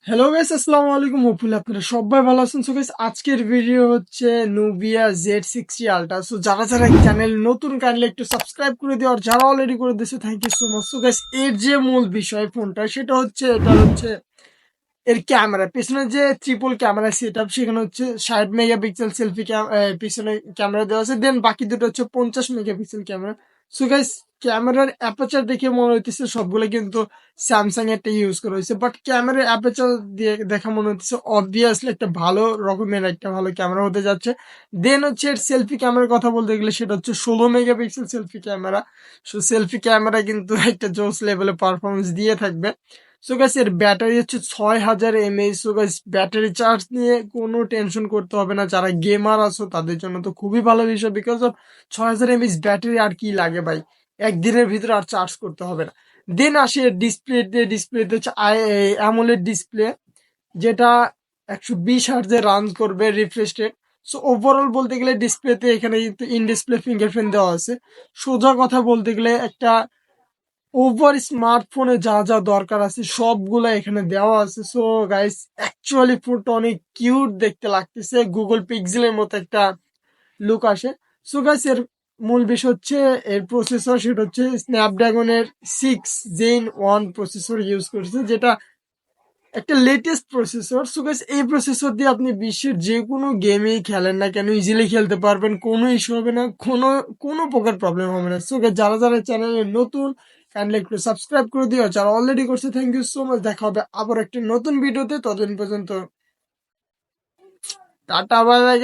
Hello guys, আসসালামু আলাইকুম। Hopefully আপনারা সবাই ভালো আছেন। সো গাইস, আজকের ভিডিও হচ্ছে নুবিয়া Z60 আলট্রা। সো যারা যারা এই চ্যানেল নতুন, কাইন্ডলি একটু সাবস্ক্রাইব করে দিও, আর যারা অলরেডি করে দিয়েছে thank you so much. So guys, এর যে মূল বিষয় ফোনটা, সেটা হচ্ছে এটা হচ্ছে এর ক্যামেরা। পিছনে যে ট্রিপল ক্যামেরা সেট আপ, সেখানে হচ্ছে 60 মেগাপিক্সেল সেলফি পিছনে ক্যামেরা দেওয়া আছে, দেন বাকি দুটো হচ্ছে 50 মেগাপিক্সেল ক্যামেরা। সো গাইস, ক্যামেরার অ্যাপারচার দেখে মনে হইতেছে সবগুলো কিন্তু স্যামসাং এরটা ইউজ করা হয়েছে, বাট ক্যামেরার অ্যাপারচার দিয়ে দেখা মনে হচ্ছে অবভিয়াসলি একটা ভালো রকমের একটা ভালো ক্যামেরা হতে যাচ্ছে। দেন হচ্ছে এর সেলফি ক্যামেরার কথা বলতে গেলে সেটা হচ্ছে 16 megapixel selfie camera. So selfie camera কিন্তু একটা জোস লেভেলে পারফরমেন্স দিয়ে থাকবে। সো গাইস, এর ব্যাটারি হচ্ছে 6000 mAh। So guys, battery charge নিয়ে কোনো টেনশন করতে হবে না। যারা গেমার আছো তাদের জন্য তো খুবই ভালো বিষয়, বিকজ অফ 6000 mAh ব্যাটারি আর কি লাগে ভাই, একদিনের ভিতরে আর চার্জ করতে হবে না। দেন আসে ডিসপ্লেতে হচ্ছে অ্যামোলেড ডিসপ্লে, যেটা 120 হার্জে রান করবে রিফ্রেশ রেট। সো ওভারঅল বলতে গেলে ডিসপ্লেতে এখানে কিন্তু ইন ডিসপ্লে ফিঙ্গারপ্রিন্ট দেওয়া আছে। সোজা কথা বলতে গেলে একটা ওভার স্মার্টফোনে যা যা দরকার আছে সবগুলা এখানে দেওয়া আছে। সো গাইস, অ্যাকচুয়ালি ফোনটা অনেক কিউট দেখতে লাগতেছে, গুগল পিক্সেলের মতো একটা লুক আসে। সো গাইস, এর মূল বিষয় হচ্ছে এর প্রসেসর, সেটা হচ্ছে স্ন্যাপড্রাগনের 6 Gen 1 প্রসেসর ইউজ করছে, যেটা একটা লেটেস্ট প্রসেসর। সো গাইস, এই প্রসেসর দিয়ে আপনি বিশ্বের যে কোনো গেমই খেলেন না কেন ইজিলি খেলতে পারবেন, কোনো ইস্যু হবে না, কোনো কোনো প্রকার প্রবলেম হবে না। সো গাইস, যারা যারা চ্যানেলে নতুন, কাইন্ডলি একটু সাবস্ক্রাইব করে দিও, যারা অলরেডি করছে থ্যাংক ইউ সো মাচ। দেখা হবে আবার একটা নতুন ভিডিওতে, ততদিন পর্যন্ত টাটা, বাই বাই।